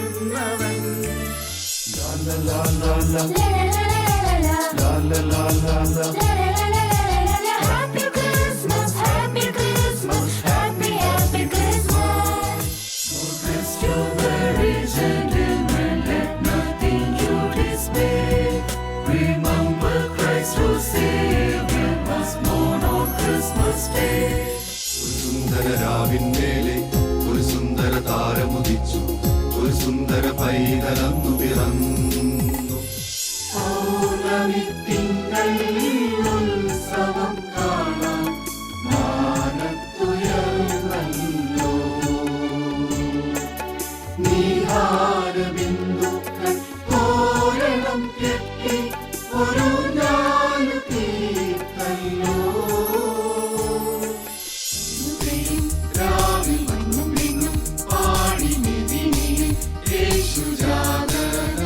വസിക്കുന്നവൻ. Happy Christmas, Happy Christmas, Happy Happy Christmas. Oh, bless you, very gentlemen, let nothing you dismay. Remember Christ who Savior was born on Christmas Day. ഒരു സുന്ദര രാവിന്മേലെ ഒരു സുന്ദര താരമുദിച്ചു, ഒരു സുന്ദര പൈതലന്നു പിറന്നു. പൗർണമി തിങ്കളിൽ ഉത്സവം കാണാൻ മാനത്തുയർന്നല്ലോ. നീഹാരബിന്ദുക്കൾ തോരണം കെട്ടി ഒരു ഞാനു തീർത്തല്ലോ. രാവിൽ വന്നും നിന്നും പാടി നിധിനിൽ യേശു ജാതന.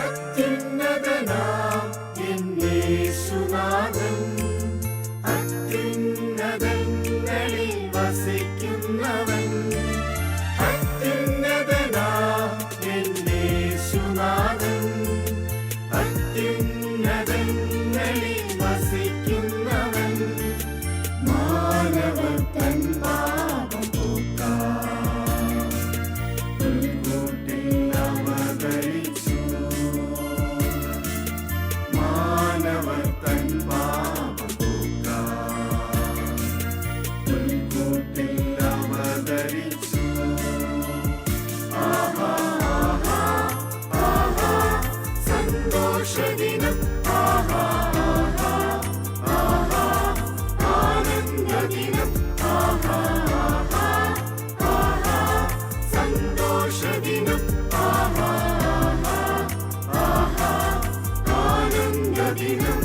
അത്യുന്നതനാം യേശുനാഥൻ, അത്യുന്നതങ്ങളിൽ വസിക്കുന്നവൻ. അത്യുന്നതനാം യേശുനാഥൻ, അത്യുന്നതങ്ങളിൽ വസിക്കുന്നവൻ. മാനവർ തൻ പാപം പോക്കാൻ പുൽക്കൂട്ടിൽ അവതരിച്ചു. മാനവർ തൻ പാപം പോക്കാൻ പുൽക്കൂട്ടിൽ അവതരിച്ചു. ആഹാ ആഹാ ആഹാ സന്തോഷദിനം. ആഹാ ആഹാ ആഹാ ആനന്ദദിനം. ആഹാ ആഹാ ആഹാ സന്തോഷദിനം. ആഹാ ആഹാ ആഹാ ആനന്ദദിനം.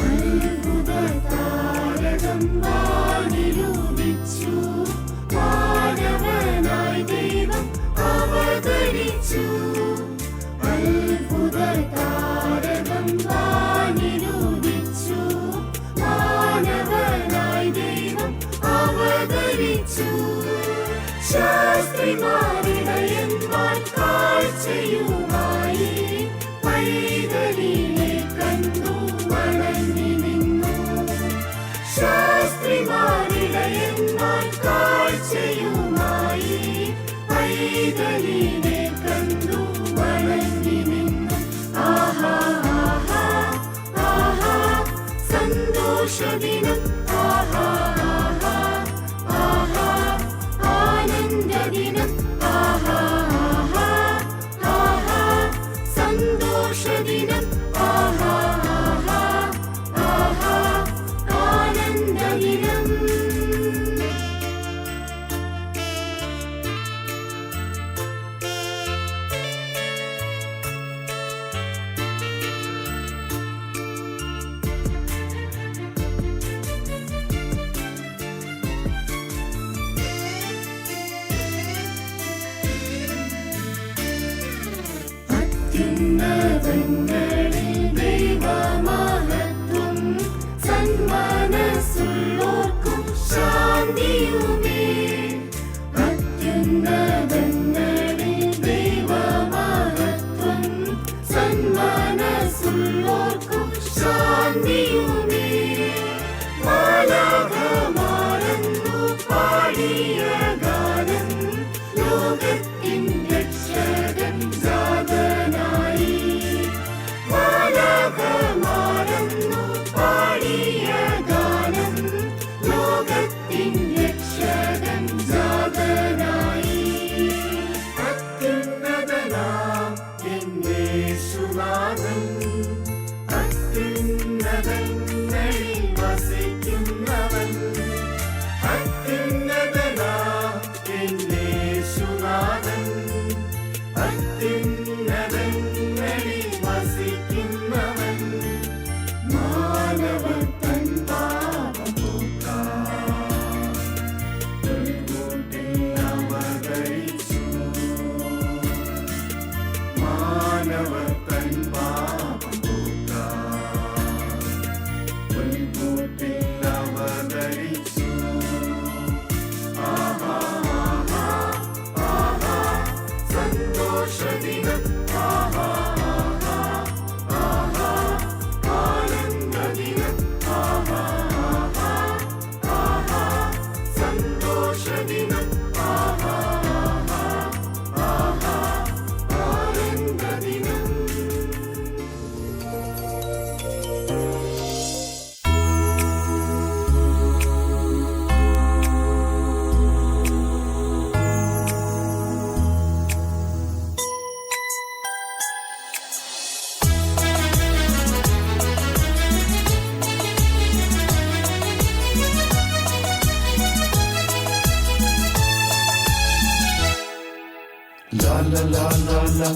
അത്ഭുത താരകം വാനിലുദിച്ചു, മാനവനായി ദൈവം അവതരിച്ചു. അത്ഭുത താരകം വാനിലുദിച്ചു, മാനവനായി ദൈവം അവതരിച്ചു. ശാസ്ത്രിമാരിടയന്മാർ കാഴ്ചയുമായി പൈതലിനെ കണ്ടു വണങ്ങി നിന്നു. ശാസ്ത്രിമാരിടയന്മാർ കാഴ്ചയുമായി പൈതലിനെ കണ്ടു വണങ്ങി നിന്നു. ആഹാ ആഹാ ആഹാ സന്തോഷദിനം. ആഹാ ആഹാ ആഹാ ആനന്ദദിനം. ആഹാ ആഹാ ആഹാ സന്തോഷദിനം. ആഹാ ആഹാ ആഹാ ആനന്ദദിനം. അത്യുന്നതങ്ങളിൽ ദൈവമഹത്വം, സന്മനസ്സുള്ളോർക്കും ശാന്തിയുമേ. അത്യുന്നതങ്ങളിൽ ദൈവമഹത്വം, സന്മനസ്സുള്ളോർക്കും ശാന്തിയുമേ. മാലാഖമാരെന്നു പാടിയ ഗാനം La la la la la.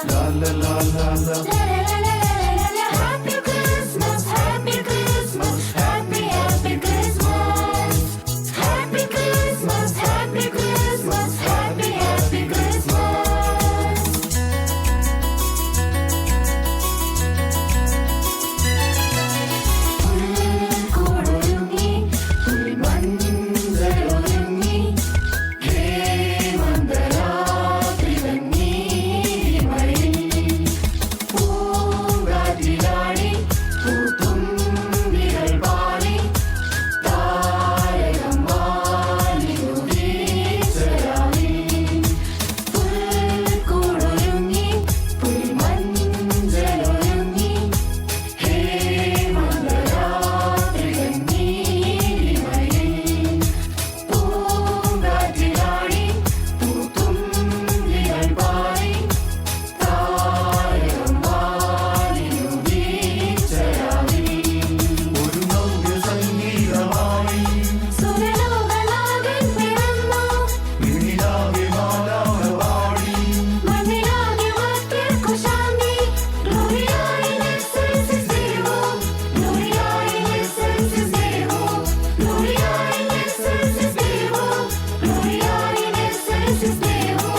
La la la la la. Happy Christmas, Happy Christmas, Happy Happy Christmas. Happy Christmas, Happy Christmas, Happy Happy Christmas. പുൽക്കൂടൊരുങ്ങി, പുൽമഞ്ചലൊരുങ്ങി, ഹേമന്തരാത്രി തന്നീ മഴയിൽ പൂങ്കാറ്റിലാടി പൂത്തുമ്പികൾ പാടി താരകം വാലിനു വീശരാവിൽ. പുൽക്കൂടൊരുങ്ങി, പുൽമഞ്ചലൊരുങ്ങി, ഹേമന്തരാത്രി തന്നീ മഴയിൽ പൂങ്കാറ്റിലാടി പൂത്തുമ്പികൾ പാടി താരകം വാലിനു വീശരാവിൽ. ഒരു നവ്യ സംഗീതമായി സുരലോകനാഥൻ പിറന്നു, വിണ്ണിലാകെ മാലാഖപാടി. മണ്ണിലാകെ മർത്യർക്കു ശാന്തി. Gloria in excelsis Deo, Gloria in excelsis Deo, Gloria in excelsis Deo, Gloria in excelsis Deo.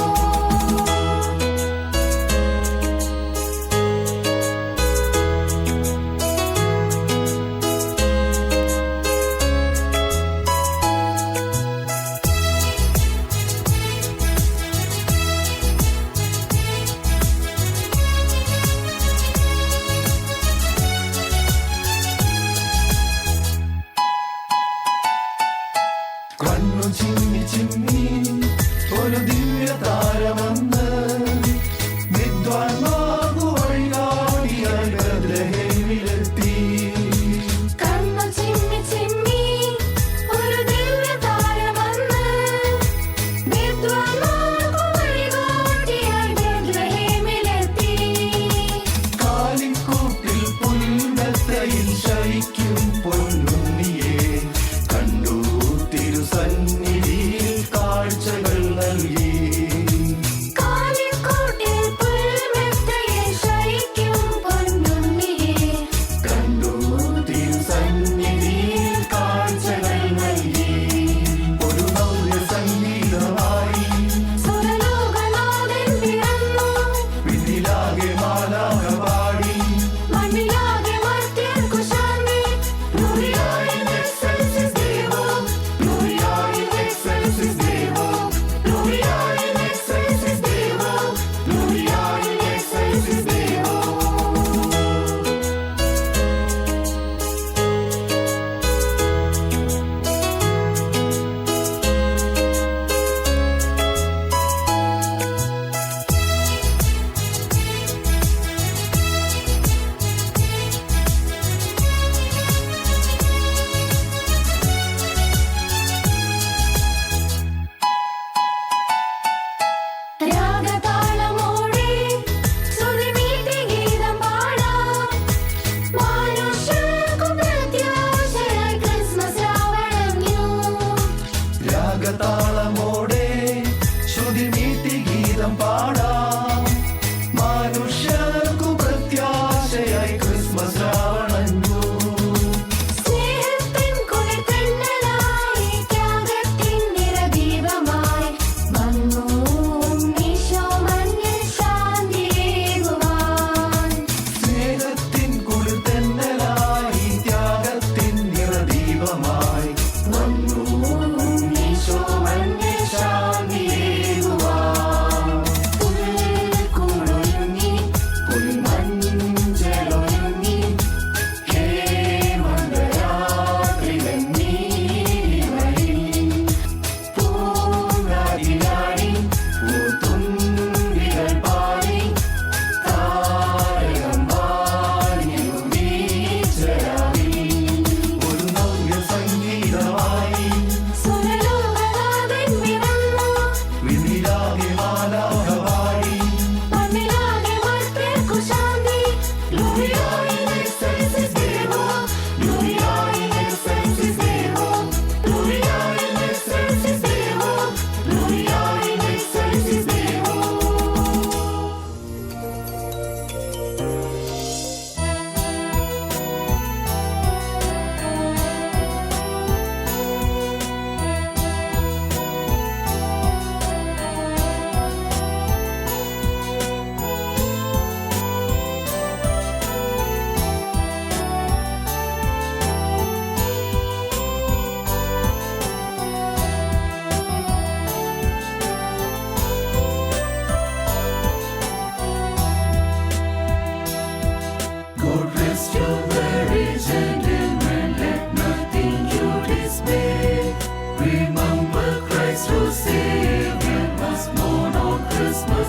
കണ്ണു ചിമ്മി ചിമ്മി ഒരു ദിവ്യ താരമെന്ന് വിദ്വാൻമാർക്കു വഴികാട്ടിയായി ബേത്ലഹേമിലെത്തി. കണ്ണു ചിമ്മി ചിമ്മി ഒരു ദിവ്യതാരവന്ന് വിദ്വാൻമാർക്കു വഴികാട്ടിയായി ബേത്ലഹേമിലെത്തി. കാലിക്കൂട്ടിൽ പുൽമെത്തയിൽ ശയിക്കും പൊന്നുണ്ണിയെ കണ്ടു തിരുസന്നിധിയിൽ കാഴ്ചകൾ നൽകി. കാലിക്കൂട്ടിൽ പുൽമെത്തയിൽ ശയിക്കും പൊന്നുണ്ണിയെ കണ്ടു തിരുസന്നിധിയിൽ കാഴ്ചകൾ നൽകി. ഒരു നവ്യ സംഗീതമായി സുരലോകനാഥൻ പിറന്നു, വിണ്ണിലാകെ മാലാഖപാടി. മണ്ണിലാകെ മർത്യർക്കു ശാന്തി. Gloria in excelsis Deo, Gloria in excelsis Deo, Gloria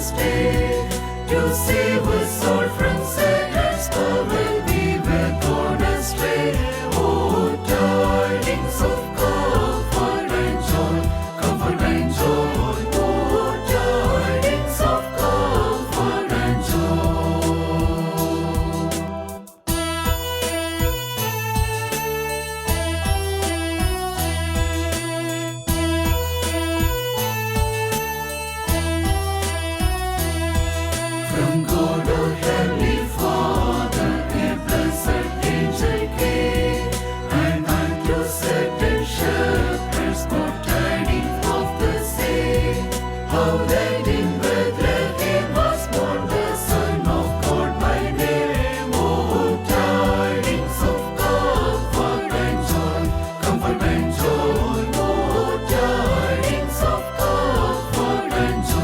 first day to save us all from Satan's power when we were gone astray. Oh, tidings of comfort and joy, comfort and joy. Oh, tidings of comfort and joy. From God, our Heavenly Father, a blessed angel came, and unto certain shepherds brought tidings of the same, how that in Bethlehem was born the Son of God by name. Oh, tidings of comfort and joy, comfort and joy. Oh, tidings of comfort and joy.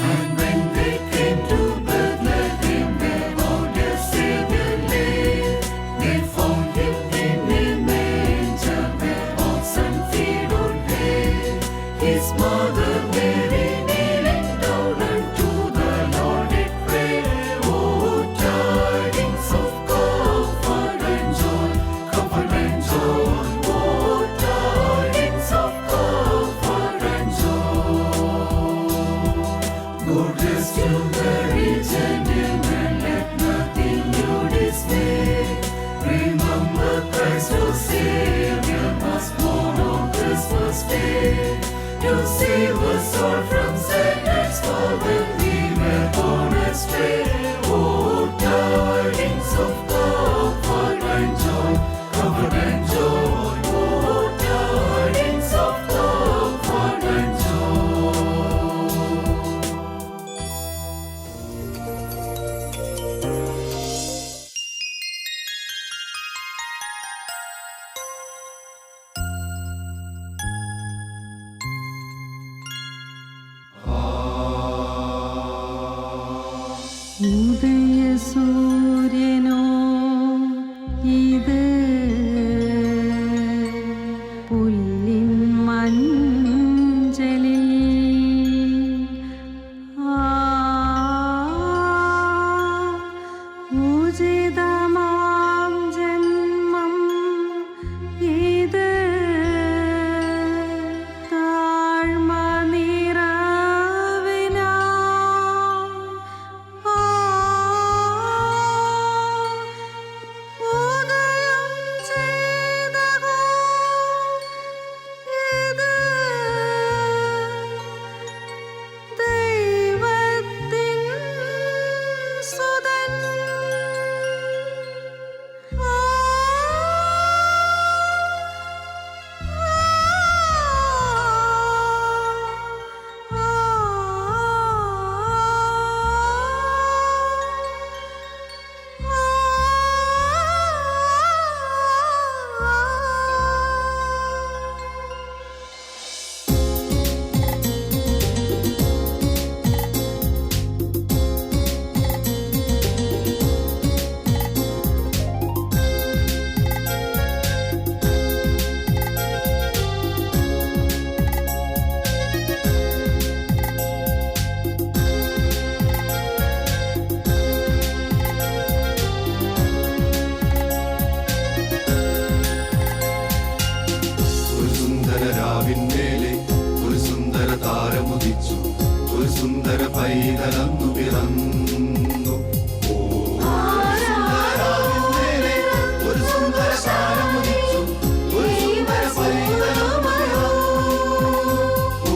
And when they came to Bethlehem, where our dear Savior lay, they found him in a manger where oxen feed on hay. His mother Mary kneeling down unto the Lord did pray. Oh, tidings of comfort and joy, comfort and joy. Oh, tidings of comfort and joy. God rest you, Mary, gentlemen, let nothing you dismay. Remember Christ your Savior was born on Christmas Day to save us all from Satan's power when we were gone astray. Oh, tidings of comfort and joy, comfort and joy. Oh, tidings of comfort and joy. ഉദയസൂര്യനോ ഇത് പുല്ലിൻ മഞ്ചലിൽ ഉചിതമാം ജന്മം ഇത് താഴ്മ നിറവിനാ ഉദയം ചെയ്തകോ ഇത് ദൈവത്തിൻ സുതൻ ഒരു സുന്ദര രാവിന്മേലെ ഒരു സുന്ദര താരമുദിച്ചു, ഒരു സുന്ദര പൈതലന്നു പിറന്നു. ഓ, സുന്ദര രാവിന്മേലെ ഒരു സുന്ദര താരമുദിച്ചു, ഒരു സുന്ദര പൈതലന്നു പിറന്നു. ഓ,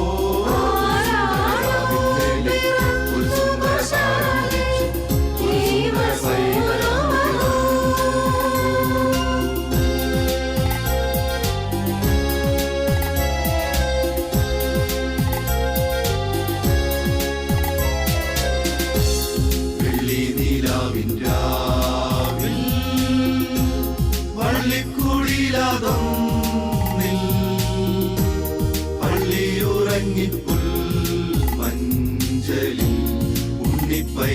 സുന്ദര രാവിന്മേലെ ഒരു സുന്ദര താരമുദിച്ചു, ഒരു സുന്ദര പൈതലന്നു പിറന്നു.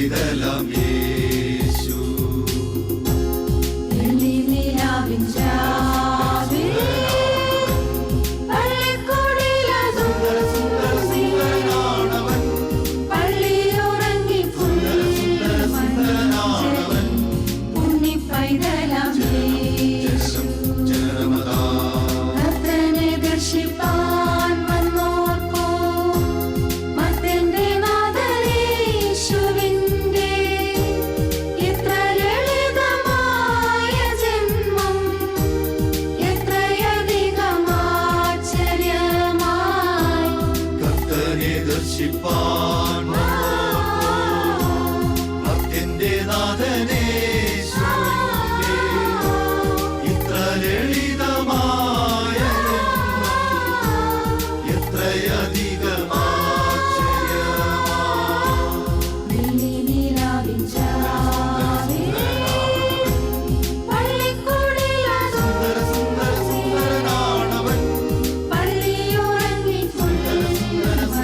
പൈതലാം യേശു. വെള്ളി നിലാവിൻ രാവിൽ പള്ളിക്കൂടിലതും സുന്ദരനാണവൻ, പള്ളിയുറങ്ങി സുന്ദരനാണവൻ. ഉണ്ണി പൈതലാം യേശു. ജനമതാ കർത്തനെ ദർശിപ്പാൻ വന്നോർക്കൂ, മർത്യന്റെ നാഥനേശുവിന്റെ എത്ര ലളിതമായ ജന്മം, എത്രയധികം ആശ്ചര്യമായി. കർത്തനെ ദർശിപ്പാൻ ഭക്തന്റെ നാഥനേശുവിന്റെ ഇത്ര ലളിതമായ എത്രയധികം ആശ്ചര്യമായി. വെള്ളി നിലാവിൻ രാവിൽ പള്ളിക്കൂടിലതും സുന്ദരനാണവൻ, പള്ളിയുറങ്ങി സുന്ദരനാണവൻ.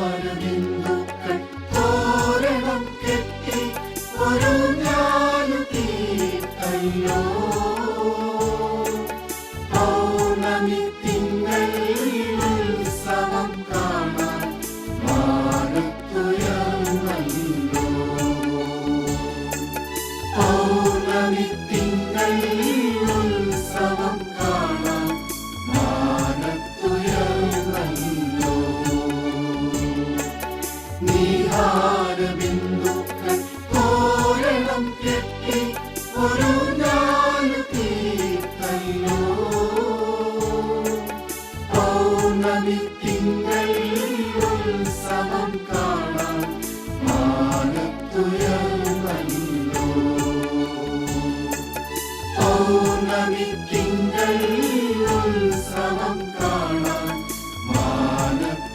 നീഹാരബിന്ദുക്കൾ തോരണം കെട്ടി ഒരു ഞാലു തീർത്തല്ലോ. പൗർണമി തിങ്കൾ ഉത്സവം കാണാൻ മാനത്തുയർന്നല്ലോ. പൗർണമി തിങ്കൾ ഉത്സവം കാണാൻ മാനത്തുയർന്നല്ലോ. നീഹാരബിന്ദുക്കൾ തോരണം കെട്ടി ഒരു ഞാലു തീർത്തല്ലോ. പൗർണമി തിങ്കൾ ഉത്സവം കാണാൻ മാനത്തുയർന്നല്ലോ. പൗർണമി തിങ്കൾ ഉത്സവം കാണാൻ മാനത്തുയർന്നല്ലോ.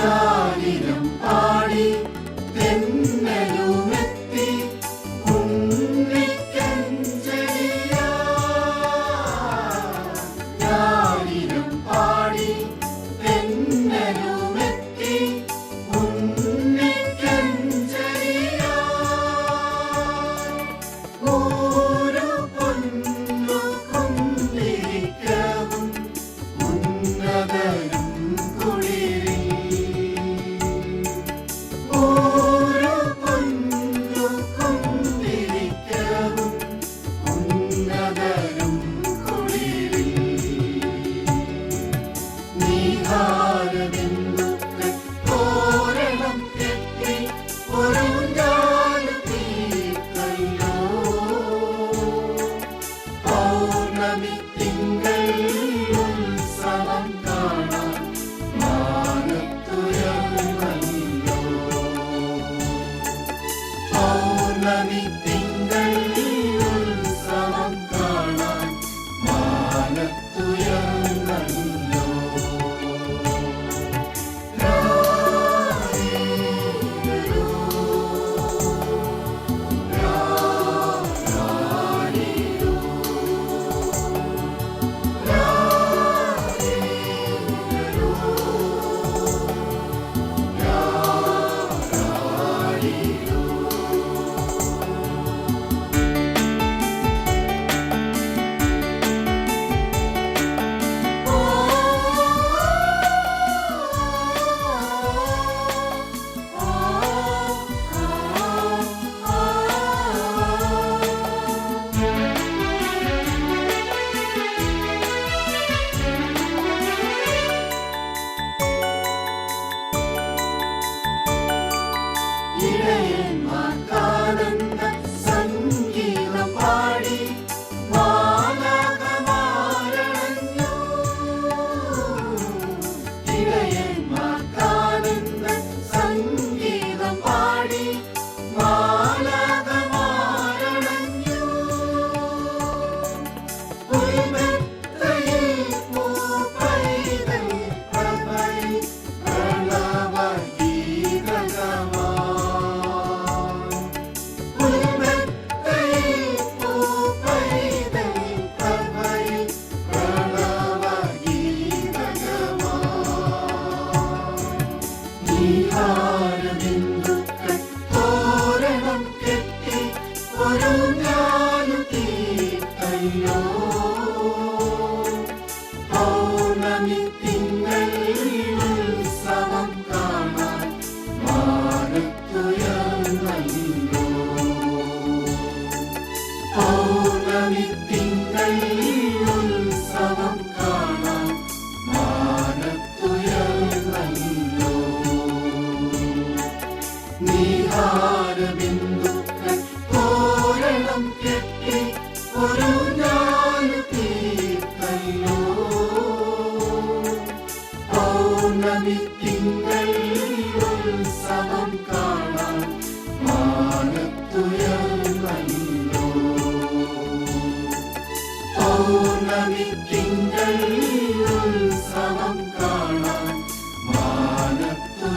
ാലിരം പാടി തെന്നലുമെത്തി ഉണ്ണിക്കഞ്ചലിയാലിരം പാടി തെന്നലുമെത്തി ഉണ്ണിക്കഞ്ചലിയാ. ഓരോ പൊന്നു കൊണ്ടിരിക്കവും ഉന്നതരും കുളിരിൽ. ഓരോ പൊന്നു കൊണ്ടിരിക്കവും ഉന്നതരും കുളിരിൽ. നീഹാരബിന്ദുക്കൾ തോരണം കെട്ടി ഒരു ഞാലു തീർത്തല്ലോ. പൗർണമി തിങ്കൾ ഉത്സവം കാണാൻ മാനത്തുയർന്നല്ലോ. പൗർണമി തിങ്കൾ ഉത്സവം കാണാൻ മാനത്തുയർന്നല്ലോ. ഇടയന്മാർക്കാനന്ദ സംഗീതം പാടി മാലാഖമാരണഞ്ഞു. ഇടയന്മാർക്കാനന്ദ സംഗീതം പാടി മാലാഖമാരണഞ്ഞു. ഉൾമെത്തയിൽ പൂപ്പൈതൽ പ്രഭയിൽ പ്രണവഗീതകമാ. നീഹാരബിന്ദുക്കൾ തോരണം കെട്ടി ഒരു ഞാലു തീർത്തല്ലോ. പൗർണമി തിങ്കൾ ഉത്സവം പൗർണമി തിങ്കൾ ഉത്സവം കാണാൻ മാനത്തുയർന്നല്ലോ. പൗർണമി തിങ്കൾ ഉത്സവം കാണാൻ മാനത്തുയർന്നല്ലോ.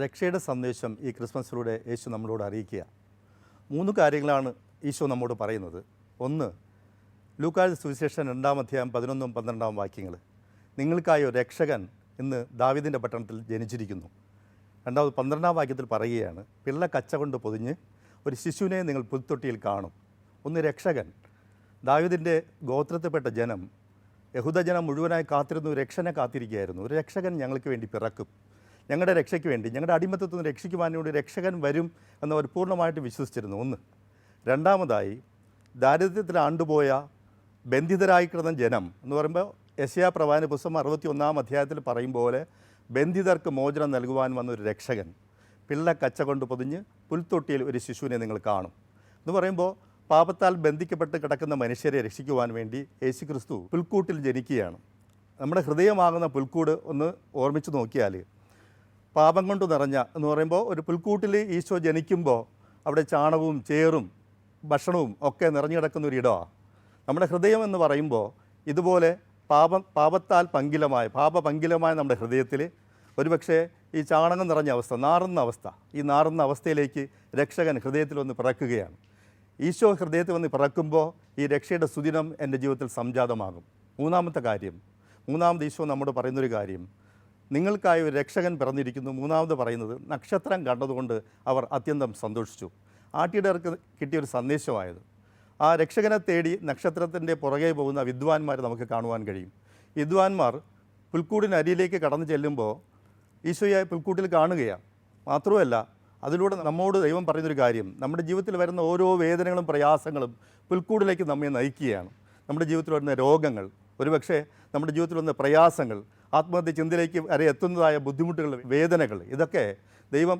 രക്ഷയുടെ സന്ദേശം ഈ ക്രിസ്മസിലൂടെ യേശു നമ്മളോട് അറിയിക്കുക. 3 കാര്യങ്ങളാണ് ഈശോ നമ്മോട് പറയുന്നത്. ഒന്ന്, ലൂക്കായുടെ സുവിശേഷം 2-ാം അധ്യായം 11-ഉം 12-ാം വാക്യങ്ങൾ. നിങ്ങൾക്കായി ഒരു രക്ഷകൻ ഇന്ന് ദാവീദിൻ്റെ പട്ടണത്തിൽ ജനിച്ചിരിക്കുന്നു. രണ്ടാമത് 12-ാം വാക്യത്തിൽ പറയുകയാണ്, പിള്ള കച്ച കൊണ്ട് പൊതിഞ്ഞ് ഒരു ശിശുവിനെ നിങ്ങൾ പുൽത്തൊട്ടിയിൽ കാണും. ഒന്ന്, രക്ഷകൻ. ദാവീദിൻ്റെ ഗോത്രത്തിൽപ്പെട്ട ജനം, യഹൂദജനം മുഴുവനായി കാത്തിരുന്നു, രക്ഷനെ കാത്തിരിക്കുകയായിരുന്നു. ഒരു രക്ഷകൻ ഞങ്ങൾക്ക് വേണ്ടി പിറക്കും, ഞങ്ങളുടെ രക്ഷയ്ക്ക് വേണ്ടി, ഞങ്ങളുടെ അടിമത്തത്തിൽ നിന്ന് രക്ഷിക്കുവാൻ വേണ്ടി രക്ഷകൻ വരും എന്നവർ പൂർണ്ണമായിട്ട് വിശ്വസിച്ചിരുന്നു. ഒന്ന്. രണ്ടാമതായി, ദാരിദ്ര്യത്തിൽ ആണ്ടുപോയ ബന്ധിതരായി കിടന്ന ജനം എന്ന് പറയുമ്പോൾ യെശയ്യാ പ്രവാചന പുസ്തകം 61-ാം അധ്യായത്തിൽ പറയും പോലെ ബന്ധിതർക്ക് മോചനം നൽകുവാൻ വന്ന ഒരു രക്ഷകൻ, പിള്ള കച്ച കൊണ്ട് പൊതിഞ്ഞ് പുൽത്തൊട്ടിയിൽ ഒരു ശിശുവിനെ നിങ്ങൾ കാണും എന്ന് പറയുമ്പോൾ പാപത്താൽ ബന്ധിക്കപ്പെട്ട് കിടക്കുന്ന മനുഷ്യരെ രക്ഷിക്കുവാൻ വേണ്ടി യേശുക്രിസ്തു പുൽക്കൂട്ടിൽ ജനിക്കുകയാണ്. നമ്മുടെ ഹൃദയമാകുന്ന പുൽക്കൂട് ഒന്ന് ഓർമ്മിച്ച് നോക്കിയാൽ പാപം കൊണ്ട് നിറഞ്ഞ എന്ന് പറയുമ്പോൾ ഒരു പുൽക്കൂട്ടിൽ ഈശോ ജനിക്കുമ്പോൾ അവിടെ ചാണകവും ചേറും ഭക്ഷണവും ഒക്കെ നിറഞ്ഞു കിടക്കുന്ന ഒരു ഇടമാണ്. നമ്മുടെ ഹൃദയം എന്ന് പറയുമ്പോൾ ഇതുപോലെ പാപത്താൽ പാപപങ്കിലമായ നമ്മുടെ ഹൃദയത്തിൽ ഒരുപക്ഷെ ഈ ചാണകം നിറഞ്ഞ അവസ്ഥ, നാറുന്ന അവസ്ഥ, ഈ നാറുന്ന അവസ്ഥയിലേക്ക് രക്ഷകൻ ഹൃദയത്തിൽ വന്ന് പിറക്കുകയാണ്. ഈശോ ഹൃദയത്തിൽ വന്ന് പിറക്കുമ്പോൾ ഈ രക്ഷയുടെ സുദിനം എൻ്റെ ജീവിതത്തിൽ സംജാതമാകും. മൂന്നാമത് ഈശോ നമ്മോട് പറയുന്നൊരു കാര്യം, നിങ്ങൾക്കായി ഒരു രക്ഷകൻ പിറന്നിരിക്കുന്നു. മൂന്നാമത് പറയുന്നത്, നക്ഷത്രം കണ്ടതുകൊണ്ട് അവർ അത്യന്തം സന്തോഷിച്ചു. ആട്ടിടർക്ക് കിട്ടിയൊരു സന്ദേശമായത്. ആ രക്ഷകനെ തേടി നക്ഷത്രത്തിൻ്റെ പുറകെ പോകുന്ന വിദ്വാൻമാർ നമുക്ക് കാണുവാൻ കഴിയും. വിദ്വാൻമാർ പുൽക്കൂടിനരിയിലേക്ക് കടന്നു ചെല്ലുമ്പോൾ ഈശോയെ പുൽക്കൂട്ടിൽ കാണുകയാണ്. മാത്രമല്ല, അതിലൂടെ നമ്മോട് ദൈവം പറയുന്നൊരു കാര്യം, നമ്മുടെ ജീവിതത്തിൽ വരുന്ന ഓരോ വേദനകളും പ്രയാസങ്ങളും പുൽക്കൂടിലേക്ക് നമ്മെ നയിക്കുകയാണ്. നമ്മുടെ ജീവിതത്തിൽ വരുന്ന രോഗങ്ങൾ, ഒരുപക്ഷെ നമ്മുടെ ജീവിതത്തിൽ വരുന്ന പ്രയാസങ്ങൾ, ആത്മഹത്യ ചിന്തയിലേക്ക് വരെ എത്തുന്നതായ ബുദ്ധിമുട്ടുകൾ, വേദനകൾ, ഇതൊക്കെ ദൈവം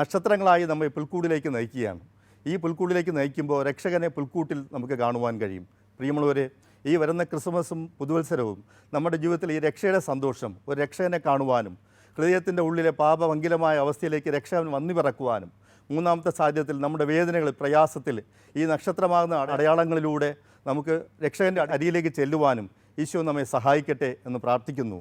നക്ഷത്രങ്ങളായി നമ്മെ പുൽക്കൂടിലേക്ക് നയിക്കുകയാണ്. ഈ പുൽക്കൂടിലേക്ക് നയിക്കുമ്പോൾ രക്ഷകനെ പുൽക്കൂട്ടിൽ നമുക്ക് കാണുവാൻ കഴിയും. പ്രിയമുള്ളവരെ, ഈ വരുന്ന ക്രിസ്മസും പുതുവത്സരവും നമ്മുടെ ജീവിതത്തിൽ ഈ രക്ഷയുടെ സന്തോഷം, ഒരു രക്ഷകനെ കാണുവാനും ഹൃദയത്തിൻ്റെ ഉള്ളിലെ പാപമംഗിലമായ അവസ്ഥയിലേക്ക് രക്ഷകൻ വന്നു പിറക്കുവാനും, മൂന്നാമത്തെ സാഹചര്യത്തിൽ നമ്മുടെ വേദനകൾ, പ്രയാസത്തിൽ ഈ നക്ഷത്രമാകുന്ന അടയാളങ്ങളിലൂടെ നമുക്ക് രക്ഷകൻ്റെ അരിയിലേക്ക് ചെല്ലുവാനും ഈശോ നമ്മെ സഹായിക്കട്ടെ എന്ന് പ്രാർത്ഥിക്കുന്നു.